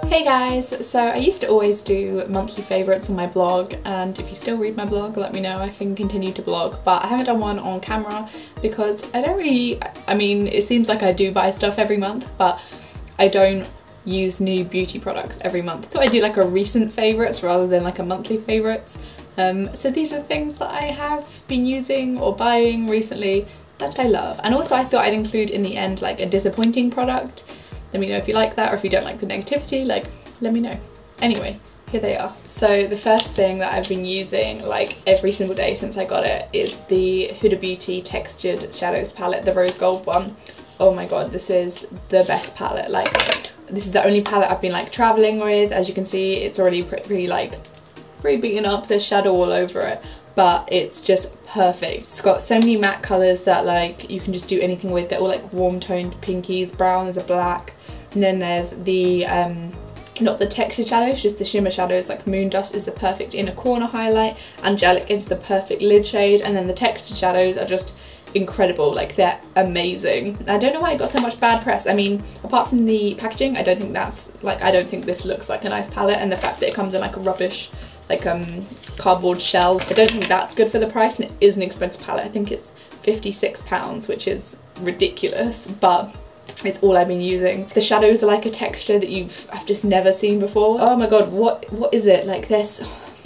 Hey guys, so I used to always do monthly favourites on my blog, and if you still read my blog, let me know, I can continue to blog, but I haven't done one on camera because I don't really, I mean, it seems like I do buy stuff every month, but I don't use new beauty products every month. So I do like a recent favourites rather than like a monthly favourites. So these are things that I have been using or buying recently that I love. And also I thought I'd include in the end like a disappointing product. Let me know if you like that, or if you don't like the negativity, like, let me know. Anyway, here they are. So the first thing that I've been using like every single day since I got it is the Huda Beauty Textured Shadows palette, the rose gold one. Oh my god, this is the best palette. Like, this is the only palette I've been like traveling with. As you can see, it's already pretty beaten up. There's shadow all over it, but it's just perfect. It's got so many matte colours that like you can just do anything with. They're all like warm toned pinkies, brown, there's a black, and then there's the not the textured shadows, just the shimmer shadows. Like Moon Dust is the perfect inner corner highlight, Angelic is the perfect lid shade, and then the textured shadows are just incredible. Like, they're amazing. I don't know why it got so much bad press. I mean, apart from the packaging, I don't think this looks like a nice palette, and the fact that it comes in like a rubbish like cardboard shell, I don't think that's good for the price, and it is an expensive palette. I think it's £56, which is ridiculous, but it's all I've been using. The shadows are like a texture that I've just never seen before. Oh my god, what is it? Like this,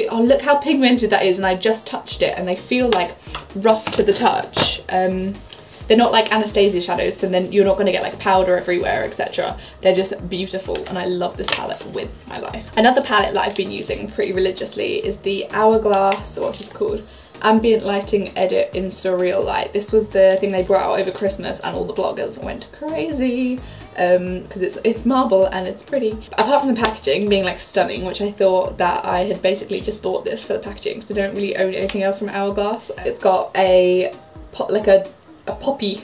oh look how pigmented that is, and I just touched it and they feel like rough to the touch. They're not like Anastasia shadows, so then you're not going to get like powder everywhere, etc. They're just beautiful, and I love this palette with my life. Another palette that I've been using pretty religiously is the Hourglass, what's this called? Ambient Lighting Edit in Surreal Light. This was the thing they brought out over Christmas, and all the bloggers went crazy because it's marble and it's pretty. Apart from the packaging being like stunning, which I thought that I had basically just bought this for the packaging because I don't really own anything else from Hourglass. It's got a poppy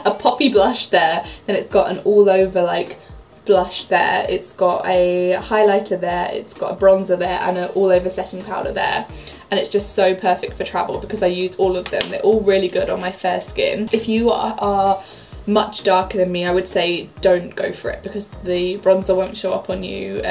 a poppy blush there, then it's got an all over like blush there, it's got a highlighter there, it's got a bronzer there, and an all over setting powder there. And it's just so perfect for travel because I used all of them. They're all really good on my fair skin. If you are much darker than me, I would say don't go for it because the bronzer won't show up on you.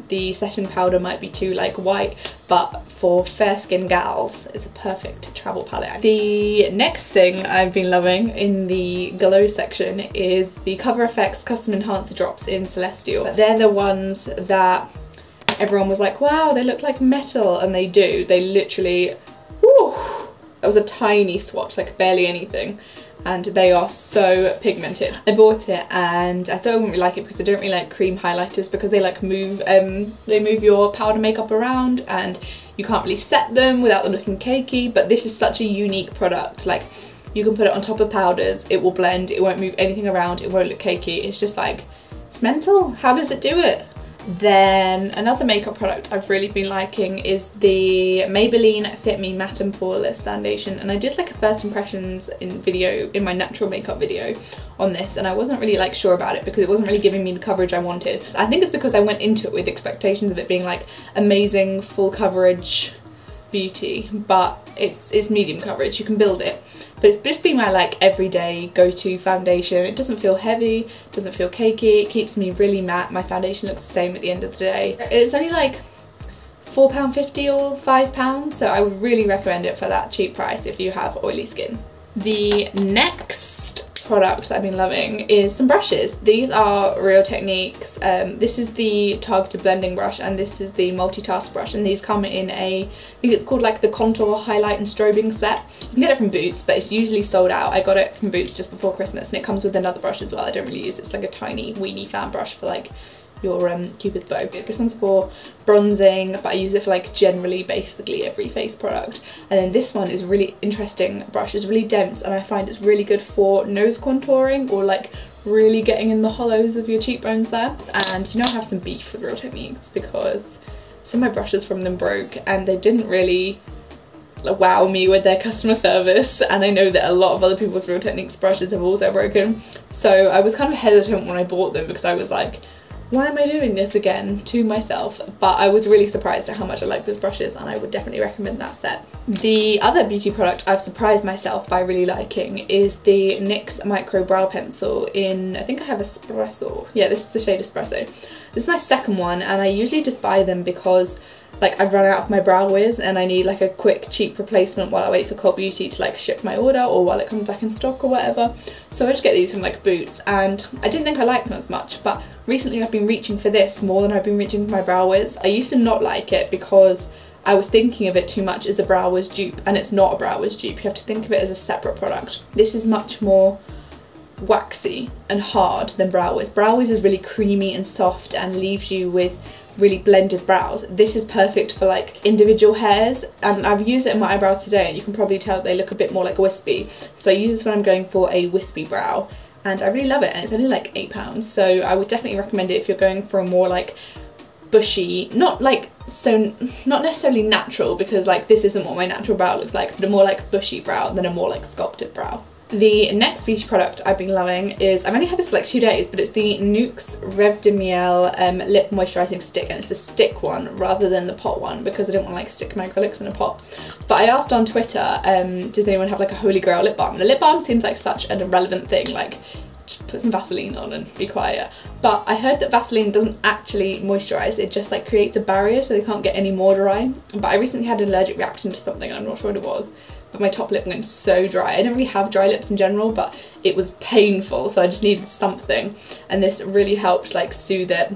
The setting powder might be too like white, but for fair skin gals, it's a perfect travel palette. The next thing I've been loving in the glow section is the Cover FX Custom Enhancer Drops in Celestial. They're the ones that everyone was like, wow, they look like metal, and they do. They literally, whew, that was a tiny swatch, like barely anything, and they are so pigmented. I bought it and I thought I wouldn't really like it because I don't really like cream highlighters because they like move your powder makeup around and you can't really set them without them looking cakey, but this is such a unique product. Like, you can put it on top of powders, it will blend, it won't move anything around, it won't look cakey. It's just like, it's mental. How does it do it? Then another makeup product I've really been liking is the Maybelline Fit Me Matte and Poreless foundation, and I did like a first impressions in my natural makeup video on this, and I wasn't really like sure about it because it wasn't really giving me the coverage I wanted. I think it's because I went into it with expectations of it being like amazing full coverage beauty, but it's medium coverage, you can build it, but it's just been my like everyday go-to foundation. It doesn't feel heavy, doesn't feel cakey, it keeps me really matte. My foundation looks the same at the end of the day. It's only like £4.50 or £5, so I would really recommend it for that cheap price if you have oily skin. The next product that I've been loving is some brushes. These are Real Techniques. This is the targeted blending brush and this is the multitask brush, and these come in I think it's called like the contour, highlight and strobing set. You can get it from Boots, but it's usually sold out. I got it from Boots just before Christmas, and it comes with another brush as well. I don't really use it. It's like a tiny weenie fan brush for like your Cupid's bow. This one's for bronzing, but I use it for like generally basically every face product. And then this one is a really interesting brush. It's really dense and I find it's really good for nose contouring or like really getting in the hollows of your cheekbones there. And you know, I have some beef with Real Techniques because some of my brushes from them broke and they didn't really wow me with their customer service, and I know that a lot of other people's Real Techniques brushes have also broken. So I was kind of hesitant when I bought them because I was like, why am I doing this again to myself? But I was really surprised at how much I like those brushes, and I would definitely recommend that set. The other beauty product I've surprised myself by really liking is the NYX Micro Brow Pencil in, I think I have Espresso. Yeah, this is the shade Espresso. This is my second one, and I usually just buy them because like I've run out of my Brow Wiz and I need like a quick cheap replacement while I wait for Cult Beauty to like ship my order, or while it comes back in stock or whatever. So I just get these from like Boots, and I didn't think I liked them as much, but recently I've been reaching for this more than I've been reaching for my Brow Wiz. I used to not like it because I was thinking of it too much as a Brow Wiz dupe, and it's not a Brow Wiz dupe. You have to think of it as a separate product. This is much more waxy and hard than Brow Wiz. Brow Wiz is really creamy and soft and leaves you with really blended brows. This is perfect for like individual hairs, and I've used it in my eyebrows today, and you can probably tell they look a bit more like wispy. So I use this when I'm going for a wispy brow, and I really love it, and it's only like £8. So I would definitely recommend it if you're going for a more like bushy, not necessarily natural, because like this isn't what my natural brow looks like, but a more like bushy brow than a more like sculpted brow. The next beauty product I've been loving is, I've only had this for like 2 days, but it's the NUXE REVE de Miel Lip Moisturising Stick, and it's the stick one rather than the pot one because I didn't want to like stick my acrylics in a pot. But I asked on Twitter, does anyone have like a holy grail lip balm? And a lip balm seems like such an irrelevant thing, like just put some Vaseline on and be quiet. But I heard that Vaseline doesn't actually moisturise, it just like creates a barrier so they can't get any more dry. But I recently had an allergic reaction to something and I'm not sure what it was, but my top lip went so dry. I don't really have dry lips in general, but it was painful, so I just needed something, and this really helped like soothe it.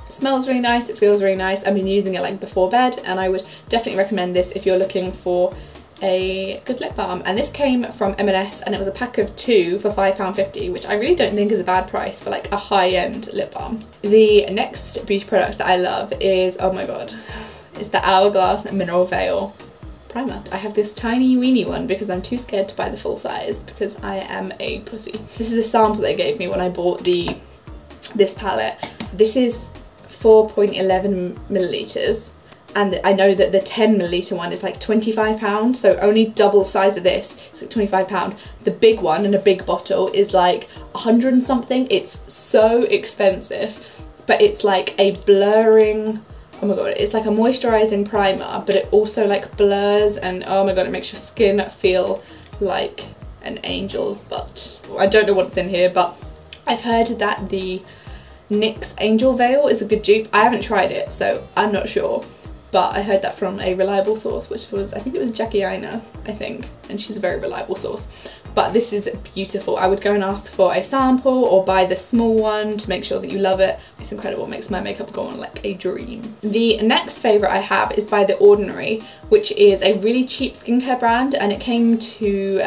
It smells really nice, it feels really nice. I've been using it like before bed, and I would definitely recommend this if you're looking for a good lip balm. And this came from M&S, and it was a pack of 2 for £5.50, which I really don't think is a bad price for like a high-end lip balm. The next beauty product that I love is, oh my god, it's the Hourglass Mineral Veil Primer. I have this tiny weeny one because I'm too scared to buy the full size because I am a pussy. This is a sample they gave me when I bought this palette. This is 4.11 millilitres, and I know that the 10 milliliter one is like £25, so only double size of this is like £25. The big one in a big bottle is like 100 and something. It's so expensive, but it's like a blurring, oh my god, it's like a moisturising primer, but it also like blurs, and oh my god, it makes your skin feel like an angel butt. I don't know what's in here, but I've heard that the NYX Angel Veil is a good dupe. I haven't tried it, so I'm not sure, but I heard that from a reliable source, which was, I think it was Jackie Aina, I think, and she's a very reliable source. But this is beautiful. I would go and ask for a sample or buy the small one to make sure that you love it. It's incredible, it makes my makeup go on like a dream. The next favourite I have is by The Ordinary, which is a really cheap skincare brand, and it came to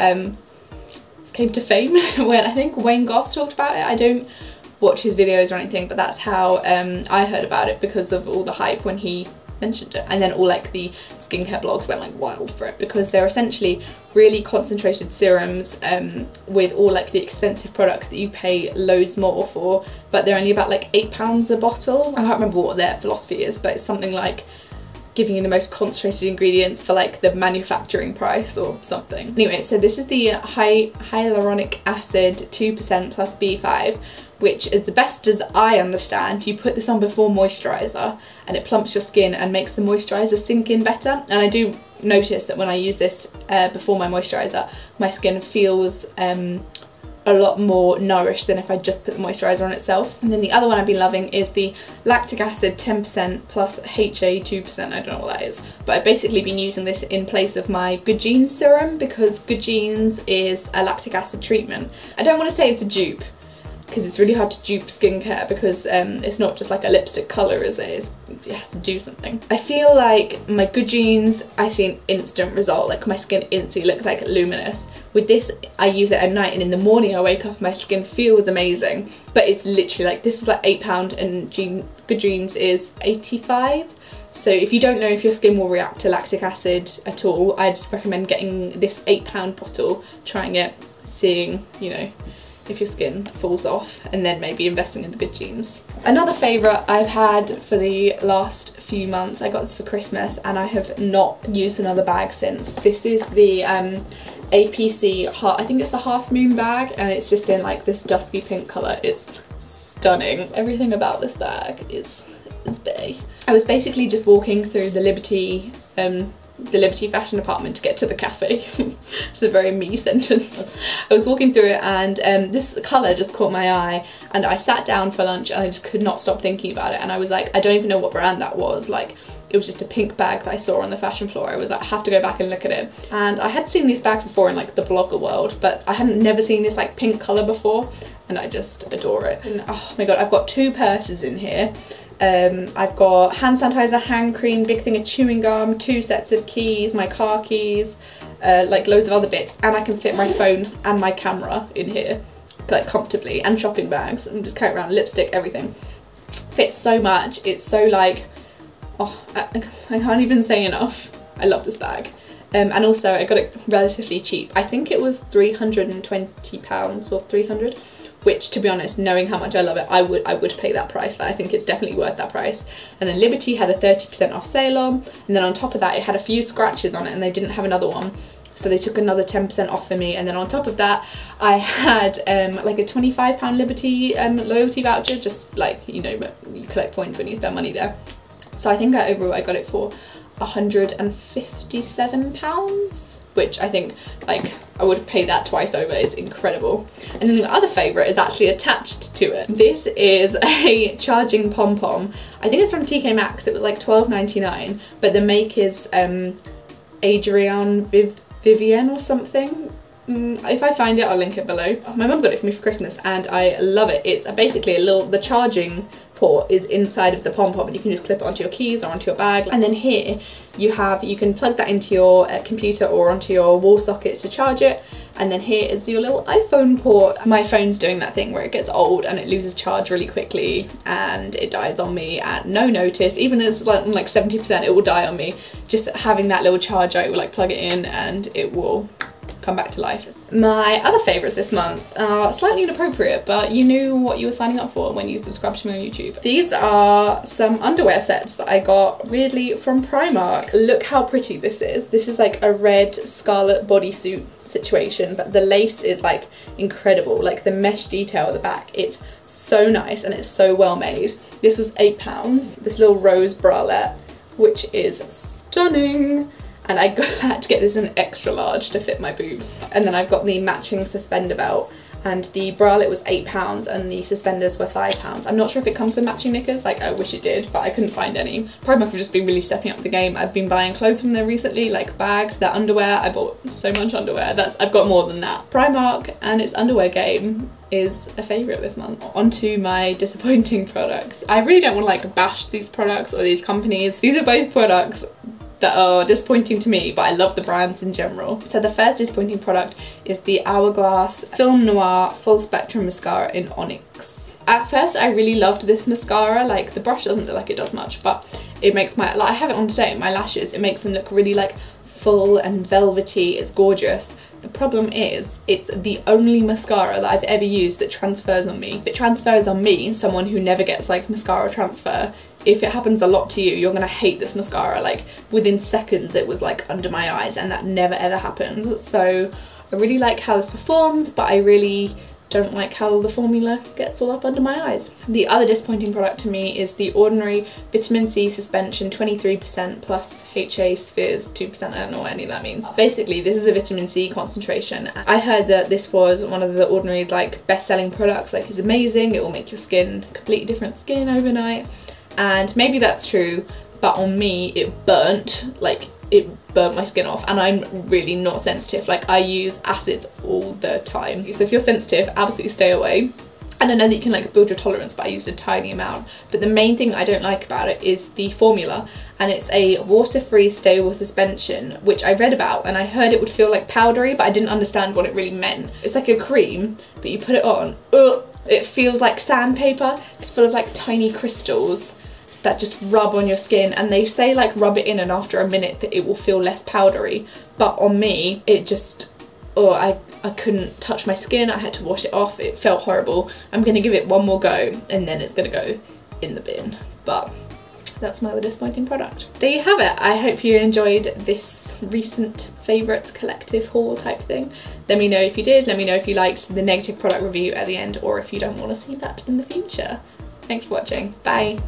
fame when I think Wayne Goss talked about it. I don't watch his videos or anything, but that's how I heard about it, because of all the hype when he mentioned it, and then all like the skincare blogs went like wild for it, because they're essentially really concentrated serums with all like the expensive products that you pay loads more for, but they're only about like £8 a bottle. I can't remember what their philosophy is, but it's something like giving you the most concentrated ingredients for like the manufacturing price or something. Anyway, so this is the hyaluronic acid 2% plus B5, which is the best as I understand. You put this on before moisturiser and it plumps your skin and makes the moisturiser sink in better. And I do notice that when I use this before my moisturiser, my skin feels a lot more nourished than if I just put the moisturiser on itself. And then the other one I've been loving is the lactic acid 10% plus HA 2%, I don't know what that is. But I've basically been using this in place of my Good Genes serum, because Good Genes is a lactic acid treatment. I don't want to say it's a dupe, because it's really hard to dupe skincare, because it's not just like a lipstick colour, is it? It has to do something. I feel like my Good Genes, I see an instant result, like my skin instantly looks like luminous. With this, I use it at night, and in the morning I wake up and my skin feels amazing. But it's literally like, this was like £8 and Good Genes is 85. So if you don't know if your skin will react to lactic acid at all, I'd recommend getting this £8 bottle, trying it, seeing, you know, if your skin falls off, and then maybe investing in the Good Genes. Another favourite I've had for the last few months, I got this for Christmas and I have not used another bag since. This is the APC, I think it's the Half Moon bag, and it's just in like this dusky pink colour. It's stunning. Everything about this bag is bae. I was basically just walking through the Liberty fashion department to get to the cafe. It's a very me sentence. I was walking through it and this colour just caught my eye, and I sat down for lunch and I just could not stop thinking about it, and I was like, I don't even know what brand that was. Like, it was just a pink bag that I saw on the fashion floor. I was like, I have to go back and look at it. And I had seen these bags before in like the blogger world, but I hadn't never seen this like pink colour before, and I just adore it. And oh my god, I've got 2 purses in here. I've got hand sanitizer, hand cream, big thing of chewing gum, 2 sets of keys, my car keys, like loads of other bits, and I can fit my phone and my camera in here like comfortably, and shopping bags, and just carry around lipstick, everything. Fits so much. It's so like, oh, I can't even say enough. I love this bag. And also I got it relatively cheap. I think it was £320 or 300, which, to be honest, knowing how much I love it, I would pay that price. Like, I think it's definitely worth that price. And then Liberty had a 30% off sale on, and then on top of that it had a few scratches on it and they didn't have another one, so they took another 10% off for me. And then on top of that I had like a £25 Liberty loyalty voucher, just like, you know, you collect points when you spend money there. So I think overall I got it for £157, which I think, like, I would pay that twice over. It's incredible. And then the other favourite is actually attached to it. This is a charging pom-pom. I think it's from TK Maxx. It was like £12.99, but the make is Adrienne Vivienne or something. If I find it, I'll link it below. My mum got it for me for Christmas and I love it. It's basically the charging port is inside of the pom-pom, and you can just clip it onto your keys or onto your bag. And then here you can plug that into your computer or onto your wall socket to charge it. And then here is your little iPhone port. My phone's doing that thing where it gets old and it loses charge really quickly and it dies on me at no notice. Even as like 70%, it will die on me. Just having that little charger, it will like plug it in and it will come back to life. My other favourites this month are slightly inappropriate, but you knew what you were signing up for when you subscribed to me on YouTube. These are some underwear sets that I got weirdly from Primark. Look how pretty this is. This is like a red scarlet bodysuit situation, but the lace is like incredible. Like the mesh detail at the back, it's so nice and it's so well made. This was £8. This little rose bralette, which is stunning. And I had to get this in extra large to fit my boobs. And then I've got the matching suspender belt, and the bralette was £8 and the suspenders were £5. I'm not sure if it comes with matching knickers, like I wish it did, but I couldn't find any. Primark have just been really stepping up the game. I've been buying clothes from them recently, like bags, their underwear. I bought so much underwear. I've got more than that. Primark and its underwear game is a favourite this month. Onto my disappointing products. I really don't want to like bash these products or these companies. These are both products that are disappointing to me, but I love the brands in general. So the first disappointing product is the Hourglass Film Noir Full Spectrum Mascara in Onyx. At first I really loved this mascara. Like, the brush doesn't look like it does much, but it makes my, like, I have it on today, my lashes, it makes them look really like full and velvety. It's gorgeous. The problem is, it's the only mascara that I've ever used that transfers on me. If it transfers on me, someone who never gets like mascara transfer, if it happens a lot to you, you're gonna hate this mascara. Like within seconds it was like under my eyes, and that never ever happens. So I really like how this performs, but I really don't like how the formula gets all up under my eyes. The other disappointing product to me is the Ordinary Vitamin C Suspension 23% plus HA Spheres 2%. I don't know what any of that means. Basically, this is a vitamin C concentration. I heard that this was one of the Ordinary's like best-selling products. Like, it's amazing, it will make your skin completely different skin overnight. And maybe that's true, but on me it burnt, like it burnt my skin off, and I'm really not sensitive. Like, I use acids all the time. So if you're sensitive, absolutely stay away. And I know that you can like build your tolerance, but I used a tiny amount. But the main thing I don't like about it is the formula, and it's a water-free stable suspension, which I read about and I heard it would feel like powdery, but I didn't understand what it really meant. It's like a cream, but you put it on, it feels like sandpaper. It's full of like tiny crystals that just rub on your skin, and they say like rub it in and after a minute that it will feel less powdery, but on me it just, I couldn't touch my skin. I had to wash it off. It felt horrible. I'm gonna give it one more go and then it's gonna go in the bin, but that's my other disappointing product. There you have it. I hope you enjoyed this recent favourites collective haul type thing. Let me know if you did, let me know if you liked the negative product review at the end, or if you don't want to see that in the future. Thanks for watching, bye!